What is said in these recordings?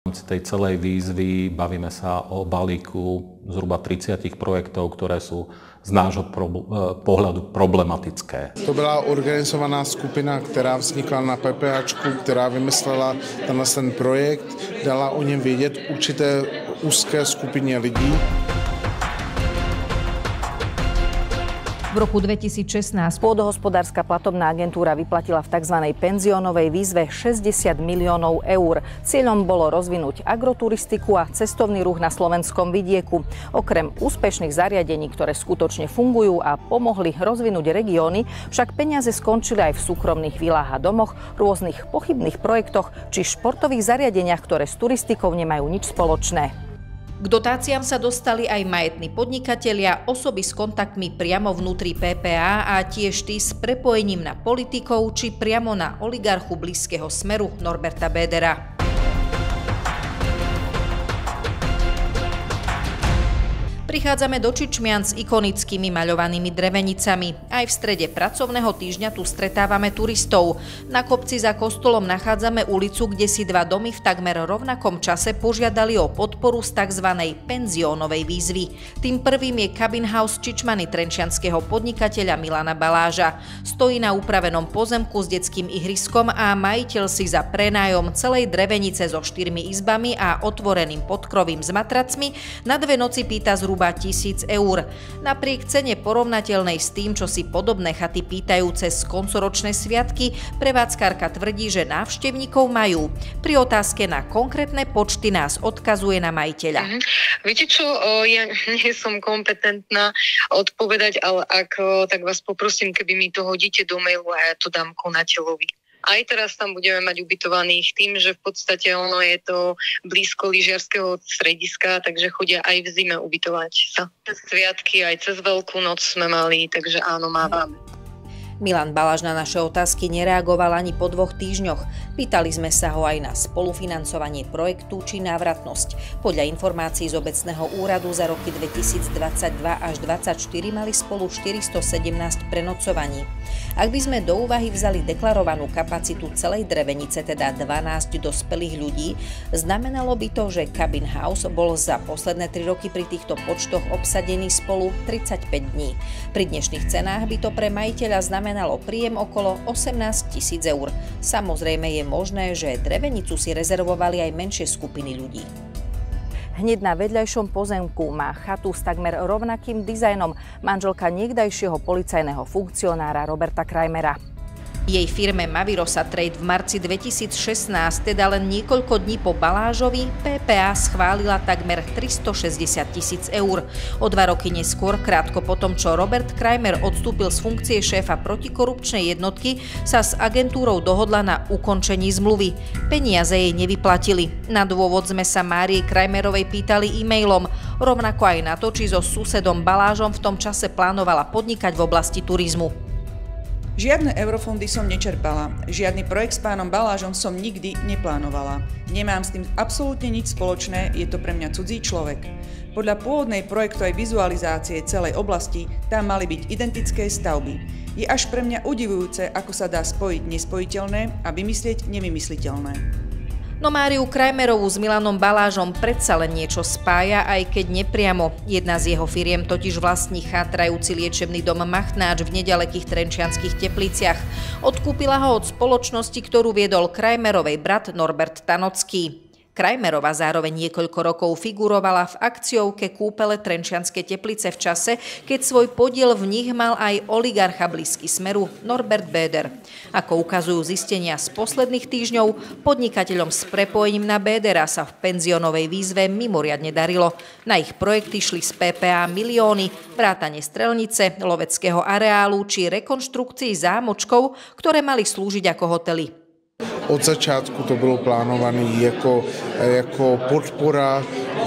V rámci tej celej výzvy bavíme sa o balíku zhruba 30 projektov, ktoré sú z nášho pohľadu problematické. To byla organizovaná skupina, která vznikla na PPAčku, která vymyslela ten projekt, dala o něm vědět určité úzké skupině lidí. V roku 2016 pôdohospodárska platobná agentúra vyplatila v tzv. Penziónovej výzve 60 miliónov eur. Cieľom bolo rozvinúť agroturistiku a cestovný ruch na slovenskom vidieku. Okrem úspešných zariadení, ktoré skutočne fungujú a pomohli rozvinúť regióny, však peniaze skončili aj v súkromných vilách a domoch, rôznych pochybných projektoch či športových zariadeniach, ktoré s turistikou nemajú nič spoločné. K dotáciám sa dostali aj majetní podnikatelia, osoby s kontaktmi priamo vnútri PPA a tiež tí s prepojením na politikov či priamo na oligarchu blízkeho Smeru Norberta Bödera. Prichádzame do Čičmian s ikonickými maľovanými drevenicami. Aj v strede pracovného týždňa tu stretávame turistov. Na kopci za kostolom nachádzame ulicu, kde si dva domy v takmer rovnakom čase požiadali o podporu z tzv. Penziónovej výzvy. Tým prvým je Cabin House Čičmany trenčianskeho podnikateľa Milana Baláža. Stojí na upravenom pozemku s detským ihriskom a majiteľ si za prenájom celej drevenice so 4 izbami a otvoreným podkrovím s matracmi na 2 noci pýta zhruba 1000 eur. Napriek cene porovnateľnej s tým, čo si podobné chaty pýtajú cez koncoročné sviatky, prevádzkarka tvrdí, že návštevníkov majú. Pri otázke na konkrétne počty nás odkazuje na majiteľa. Viete čo, ja nie som kompetentná odpovedať, ale tak vás poprosím, keby mi to hodíte do mailu a ja to dám konateľovi. Aj teraz tam budeme mať ubytovaných tým, že v podstate ono je to blízko lyžiarskeho strediska, takže chodia aj v zime ubytovať sa. Cez sviatky, aj cez Veľkú noc sme mali, takže áno, mávame. Milan Baláž na naše otázky nereagoval ani po 2 týždňoch. Pýtali sme sa ho aj na spolufinancovanie projektu či návratnosť. Podľa informácií z obecného úradu za roky 2022 až 2024 mali spolu 417 prenocovaní. Ak by sme do úvahy vzali deklarovanú kapacitu celej drevenice, teda 12 dospelých ľudí, znamenalo by to, že Cabin House bol za posledné 3 roky pri týchto počtoch obsadený spolu 35 dní. Pri dnešných cenách by to pre majiteľa znamenalo príjem okolo 18 000 eur. Samozrejme je možné, že drevenicu si rezervovali aj menšie skupiny ľudí. Hneď na vedľajšom pozemku má chatu s takmer rovnakým dizajnom manželka niekdajšieho policajného funkcionára Roberta Krajmera. Jej firme Mavirosa Trade v marci 2016, teda len niekoľko dní po Balážovi, PPA schválila takmer 360 000 eur. O 2 roky neskôr, krátko po tom, čo Robert Krajmer odstúpil z funkcie šéfa protikorupčnej jednotky, sa s agentúrou dohodla na ukončení zmluvy. Peniaze jej nevyplatili. Na dôvod sme sa Márie Krajmerovej pýtali e-mailom, rovnako aj na to, či so susedom Balážom v tom čase plánovala podnikať v oblasti turizmu. Žiadne eurofondy som nečerpala, žiadny projekt s pánom Balážom som nikdy neplánovala. Nemám s tým absolútne nič spoločné, je to pre mňa cudzí človek. Podľa pôvodnej projektovej vizualizácie celej oblasti tam mali byť identické stavby. Je až pre mňa udivujúce, ako sa dá spojiť nespojiteľné a vymyslieť nevymysliteľné. No Máriu Krajmerovú s Milanom Balážom predsa len niečo spája, aj keď nepriamo. Jedna z jeho firiem totiž vlastní chátrajúci liečebný dom Machtnáč v nedalekých Trenčianskych Tepliciach. Odkúpila ho od spoločnosti, ktorú viedol Krajmerovej brat Norbert Tanocký. Krajmerová zároveň niekoľko rokov figurovala v akciovke Kúpele Trenčianske Teplice v čase, keď svoj podiel v nich mal aj oligarcha blízky Smeru Norbert Böder. Ako ukazujú zistenia z posledných týždňov, podnikateľom s prepojením na Bödera sa v penziónovej výzve mimoriadne darilo. Na ich projekty šli z PPA milióny, vrátane strelnice, loveckého areálu či rekonštrukcií zámočkov, ktoré mali slúžiť ako hotely. Od začátku to bylo plánované jako podpora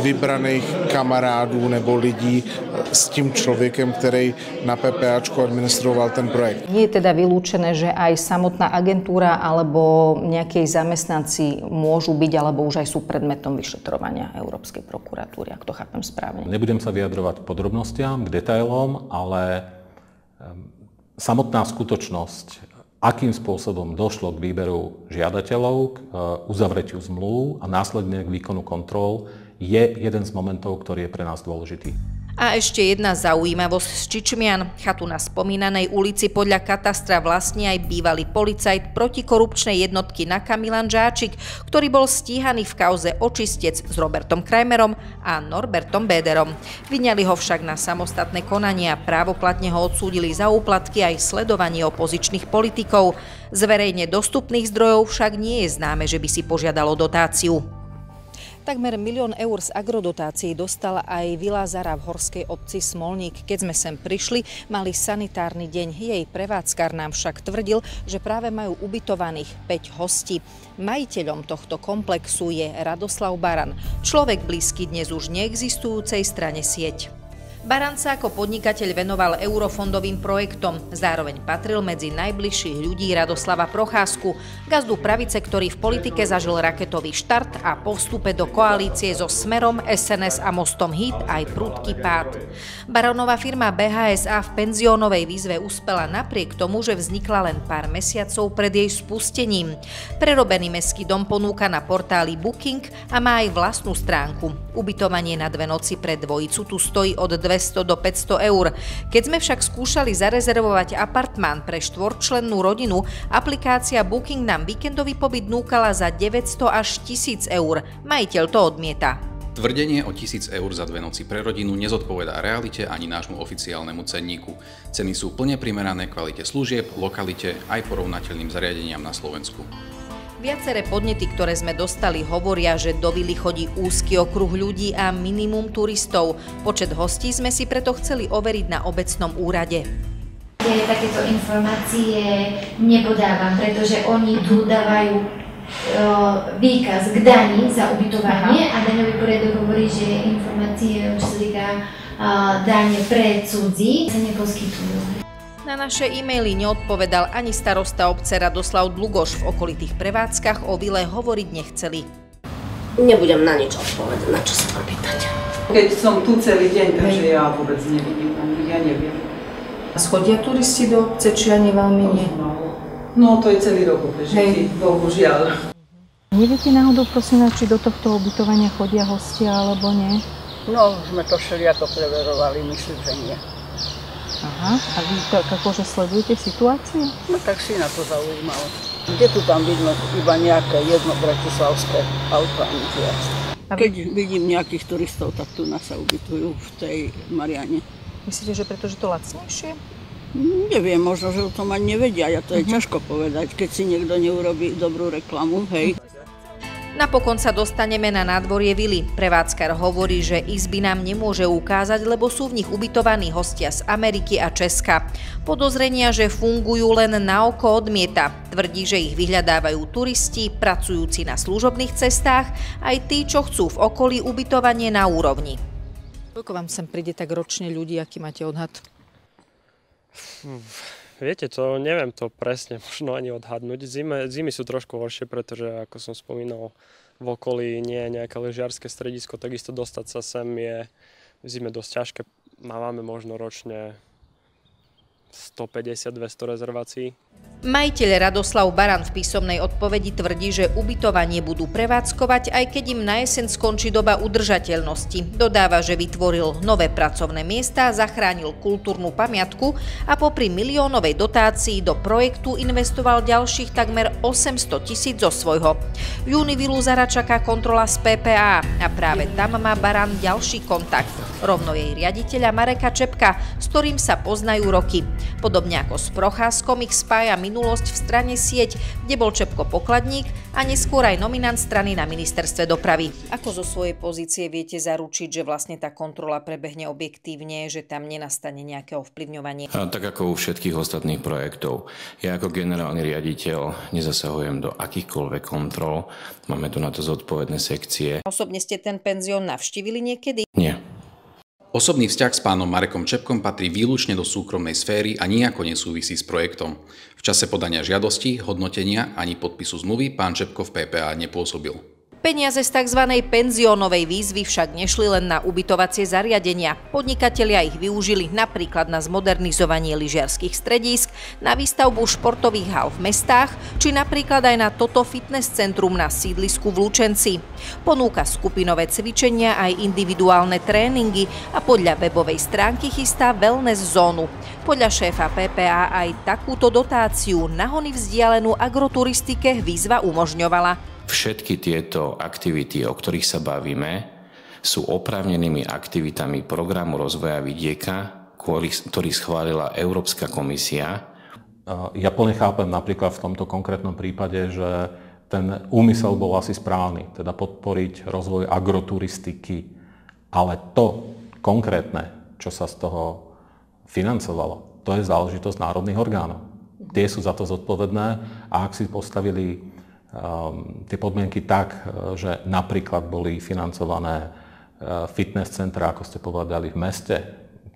vybraných kamarádů nebo lidí s tím člověkem, který na PPAčku administroval ten projekt. Nie je teda vylúčené, že aj samotná agentúra alebo nejakej zamestnanci môžu byť alebo už aj sú predmetom vyšetrovania Európskej prokuratúry, ak to chápem správne. Nebudem sa vyjadrovať k podrobnostiam, k detailom, ale samotná skutočnosť, akým spôsobom došlo k výberu žiadateľov, k uzavretiu zmluv a následne k výkonu kontrol, je jeden z momentov, ktorý je pre nás dôležitý. A ešte jedna zaujímavosť z Čičmian. Chatu na spomínanej ulici podľa katastra vlastní aj bývalý policajt protikorupčnej jednotky NAKA Milan Žáčik, ktorý bol stíhaný v kauze Očistec s Robertom Krajmerom a Norbertom Béderom. Vyňali ho však na samostatné konanie a právoplatne ho odsúdili za úplatky aj sledovanie opozičných politikov. Z verejne dostupných zdrojov však nie je známe, že by si požiadalo dotáciu. Takmer 1 000 000 eur z agrodotácií dostala aj Vila Zara v horskej obci Smolník. Keď sme sem prišli, mali sanitárny deň. Jej prevádzkar nám však tvrdil, že práve majú ubytovaných 5 hostí. Majiteľom tohto komplexu je Radoslav Baran, človek blízky dnes už neexistujúcej strane Sieť. Baran sa ako podnikateľ venoval eurofondovým projektom. Zároveň patril medzi najbližších ľudí Radoslava Procházku, gazdu pravice, ktorý v politike zažil raketový štart a po vstupe do koalície so Smerom, SNS a Mostom Híd aj prudký pád. Baranova firma BHSA v penziónovej výzve uspela napriek tomu, že vznikla len pár mesiacov pred jej spustením. Prerobený mestský dom ponúka na portáli Booking a má aj vlastnú stránku. Ubytovanie na 2 noci pre dvojicu tu stojí od 200 do 500 eur. Keď sme však skúšali zarezervovať apartmán pre 4-člennú rodinu, aplikácia Booking nám víkendový pobyt núkala za 900 až 1000 eur. Majiteľ to odmieta. Tvrdenie o 1000 eur za 2 noci pre rodinu nezodpovedá realite ani nášmu oficiálnemu cenníku. Ceny sú plne primerané kvalite služieb, lokalite aj porovnateľným zariadeniam na Slovensku. Viaceré podnety, ktoré sme dostali, hovoria, že do vily chodí úzky okruh ľudí a minimum turistov. Počet hostí sme si preto chceli overiť na obecnom úrade. Takéto informácie nepodávam, pretože oni tu dávajú výkaz k dani za ubytovanie a daňový poriadok hovorí, že informácie, čo sa týka dane pre cudzí, sa neposkytujú. Na naše e-maily neodpovedal ani starosta obce Radoslav Dlugoš. V okolitých prevádzkach o vile hovoriť nechceli. Nebudem na nič odpovedať, na čo sa mám pýtať. Keď som tu celý deň, takže ja vôbec nevidím, ja neviem. Schodia turisti do obce, či ani veľmi nie? No to je celý rok prežitý, bohužiaľ. Neviete náhodou, prosím, či do tohto ubytovania chodia hostia, alebo nie? No, sme to všelijako preverovali, myslím, že nie. Aha, a vy tak akože sledujete situáciu? No tak si na to zaujímalo. Kde tu tam vidno iba nejaké jedno bratislavské auto a nič viac. Keď vidím nejakých turistov, tak tu nás sa ubytujú v tej Mariane. Myslíte, že pretože to lacnejšie? Neviem, možno, že o tom ani nevedia, ja to je ťažko povedať, keď si niekto neurobí dobrú reklamu, hej. Napokon sa dostaneme na nádvorie vily. Prevádzkar hovorí, že izby nám nemôže ukázať, lebo sú v nich ubytovaní hostia z Ameriky a Česka. Podozrenia, že fungujú len na oko, odmieta. Tvrdí, že ich vyhľadávajú turisti, pracujúci na služobných cestách, aj tí, čo chcú v okolí ubytovanie na úrovni. Koľko vám sem príde tak ročne ľudí, aký máte odhad? Viete, to neviem to presne možno ani odhadnúť. Zimy sú trošku horšie, pretože ako som spomínal, v okolí nie je nejaké lyžiarske stredisko, takisto dostať sa sem je v zime dosť ťažké. Máme možno ročne 150-200 rezervácií. Majiteľ Radoslav Baran v písomnej odpovedi tvrdí, že ubytovanie budú prevádzkovať, aj keď im na jeseň skončí doba udržateľnosti. Dodáva, že vytvoril nové pracovné miesta, zachránil kultúrnu pamiatku a popri miliónovej dotácii do projektu investoval ďalších takmer 800 000 zo svojho. V júni Vilu Zara čaká kontrola z PPA a práve tam má Baran ďalší kontakt. Rovno jej riaditeľa Mareka Čepka, s ktorým sa poznajú roky. Podobne ako s Procházkom ich spája minulosť v strane Sieť, kde bol Čepko pokladník a neskôr aj nominant strany na ministerstve dopravy. Ako zo svojej pozície viete zaručiť, že vlastne tá kontrola prebehne objektívne, že tam nenastane nejaké ovplyvňovanie? Tak ako u všetkých ostatných projektov. Ja ako generálny riaditeľ nezasahujem do akýchkoľvek kontrol. Máme tu na to zodpovedné sekcie. Osobne ste ten penzión navštívili niekedy? Nie. Osobný vzťah s pánom Marekom Čepkom patrí výlučne do súkromnej sféry a nijako nesúvisí s projektom. V čase podania žiadosti, hodnotenia ani podpisu zmluvy pán Čepko v PPA nepôsobil. Peniaze z tzv. Penziónovej výzvy však nešli len na ubytovacie zariadenia. Podnikatelia ich využili napríklad na zmodernizovanie lyžiarskych stredísk, na výstavbu športových hal v mestách, či napríklad aj na toto fitness centrum na sídlisku v Lučenci. Ponúka skupinové cvičenia aj individuálne tréningy a podľa webovej stránky chystá wellness zónu. Podľa šéfa PPA aj takúto dotáciu na hony vzdialenú agroturistike výzva umožňovala. Všetky tieto aktivity, o ktorých sa bavíme, sú oprávnenými aktivitami programu rozvoja vidieka, ktorý schválila Európska komisia. Ja plne chápem napríklad v tomto konkrétnom prípade, že ten úmysel bol asi správny, teda podporiť rozvoj agroturistiky, ale to konkrétne, čo sa z toho financovalo, to je záležitosť národných orgánov. Tie sú za to zodpovedné a ak si postavili tie podmienky tak, že napríklad boli financované fitness centra, ako ste povedali, v meste,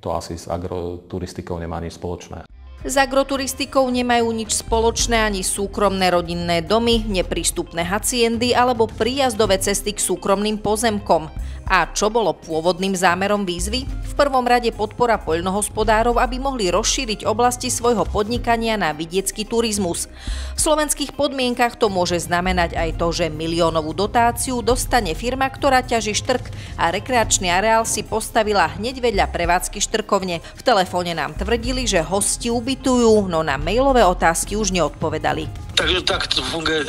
to asi s agroturistikou nemá nič spoločné. S agroturistikou nemajú nič spoločné ani súkromné rodinné domy, neprístupné haciendy alebo príjazdové cesty k súkromným pozemkom. A čo bolo pôvodným zámerom výzvy? V prvom rade podpora poľnohospodárov, aby mohli rozšíriť oblasti svojho podnikania na vidiecký turizmus. V slovenských podmienkach to môže znamenať aj to, že miliónovú dotáciu dostane firma, ktorá ťaží štrk a rekreačný areál si postavila hneď vedľa prevádzky štrkovne. V telefóne nám tvrdili, že hosti ubytujú, no na mailové otázky už neodpovedali. Takže tak to funguje,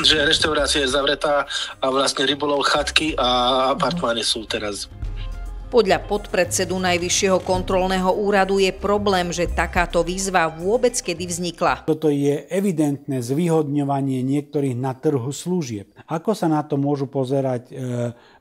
že reštaurácia je zavretá a vlastne rybolov, chatky a apartmány sú teraz. Podľa podpredsedu Najvyššieho kontrolného úradu je problém, že takáto výzva vôbec kedy vznikla. Toto je evidentné zvýhodňovanie niektorých na trhu služieb. Ako sa na to môžu pozerať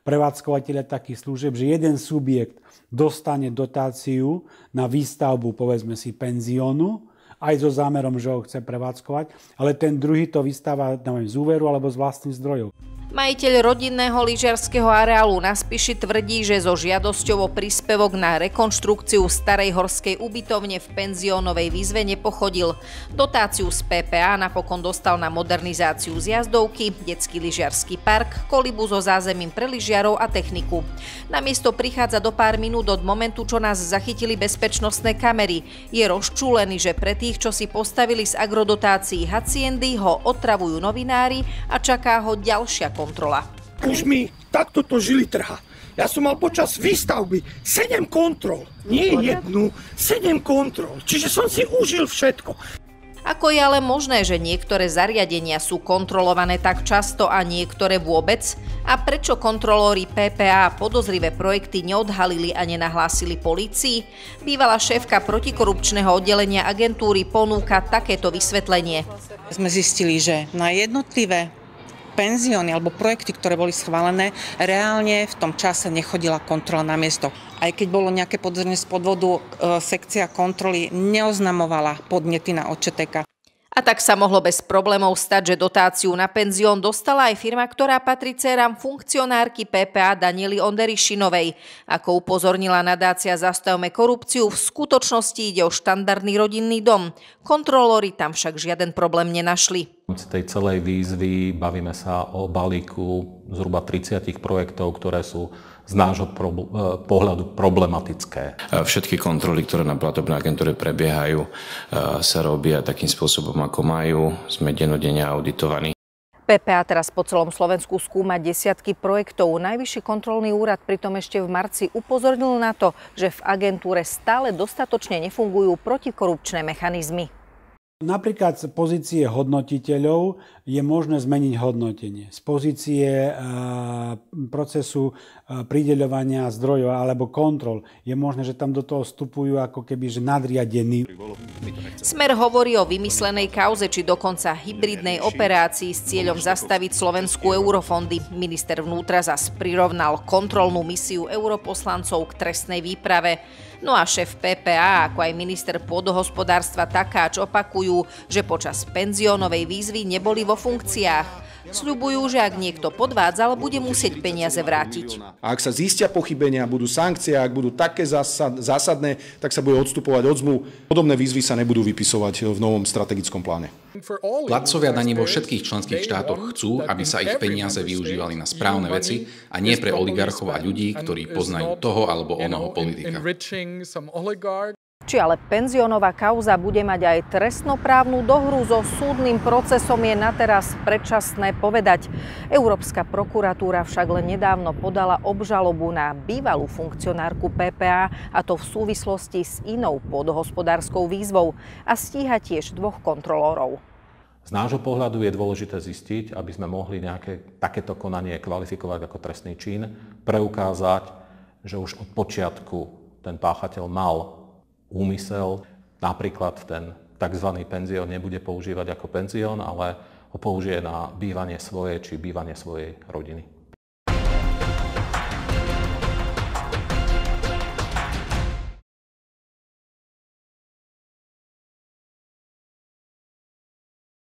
prevádzkovateľia takých služieb, že jeden subjekt dostane dotáciu na výstavbu, povedzme si, penziónu, aj so zámerom, že ho chce prevádzkovať, ale ten druhý to vystáva z úveru alebo z vlastných zdrojov. Majiteľ rodinného lyžiarskeho areálu na Spiši tvrdí, že so žiadosťou o príspevok na rekonštrukciu starej horskej ubytovne v penziónovej výzve nepochodil. Dotáciu z PPA napokon dostal na modernizáciu zjazdovky, detský lyžiarsky park, kolibu so zázemím pre lyžiarov a techniku. Namiesto prichádza do pár minút od momentu, čo nás zachytili bezpečnostné kamery. Je rozčúlený, že pre tých, čo si postavili z agrodotácií haciendy, ho otravujú novinári a čaká ho ďalšia kontrola. Už mi takto to žili trha. Ja som mal počas výstavby 7 kontrol. Nie jednu, 7 kontrol. Čiže som si užil všetko. Ako je ale možné, že niektoré zariadenia sú kontrolované tak často a niektoré vôbec? A prečo kontrolóri PPA podozrivé projekty neodhalili a nenahlásili polícii? Bývalá šéfka protikorupčného oddelenia agentúry ponúka takéto vysvetlenie. Sme zistili, že na jednotlivé penzióny alebo projekty, ktoré boli schválené, reálne v tom čase nechodila kontrola na miesto. Aj keď bolo nejaké podozrenie z podvodu, sekcia kontroly neoznamovala podnety na OČTK. A tak sa mohlo bez problémov stať, že dotáciu na penzión dostala aj firma, ktorá patrí dcéram funkcionárky PPA Daniely Onderišinovej. Ako upozornila nadácia Zastavme korupciu, v skutočnosti ide o štandardný rodinný dom. Kontrolóri tam však žiaden problém nenašli. Z tej celej výzvy bavíme sa o balíku zhruba 30 projektov, ktoré sú z nášho pohľadu problematické. Všetky kontroly, ktoré na platobnej agentúre prebiehajú, sa robia takým spôsobom, ako majú. Sme dennodenne auditovaní. PPA teraz po celom Slovensku skúma desiatky projektov. Najvyšší kontrolný úrad pritom ešte v marci upozornil na to, že v agentúre stále dostatočne nefungujú protikorupčné mechanizmy. Napríklad z pozície hodnotiteľov je možné zmeniť hodnotenie. Z pozície procesu prideľovania zdrojov alebo kontrol je možné, že tam do toho vstupujú ako keby že nadriadení. Smer hovorí o vymyslenej kauze či dokonca hybridnej operácii s cieľom zastaviť slovenskú eurofondy. Minister vnútra zas prirovnal kontrolnú misiu europoslancov k trestnej výprave. No a šéf PPA, ako aj minister pôdohospodárstva Takáč opakujú, že počas penziónovej výzvy neboli vo funkciách. Sľubujú, že ak niekto podvádzal, bude musieť peniaze vrátiť. A ak sa zistia pochybenia, budú sankcie, ak budú také zásadné, tak sa bude odstupovať od zmluv. Podobné výzvy sa nebudú vypisovať v novom strategickom pláne. Platcovia daní vo všetkých členských štátoch chcú, aby sa ich peniaze využívali na správne veci a nie pre oligarchov a ľudí, ktorí poznajú toho alebo onoho politika. Či ale penziónová kauza bude mať aj trestnoprávnu dohru so súdnym procesom, je na teraz predčasné povedať. Európska prokuratúra však len nedávno podala obžalobu na bývalú funkcionárku PPA, a to v súvislosti s inou podhospodárskou výzvou, a stíha tiež 2 kontrolórov. Z nášho pohľadu je dôležité zistiť, aby sme mohli nejaké takéto konanie kvalifikovať ako trestný čin, preukázať, že už od počiatku ten páchateľ mal úmysel, napríklad ten tzv. Penzión nebude používať ako penzión, ale ho použije na bývanie svoje či bývanie svojej rodiny.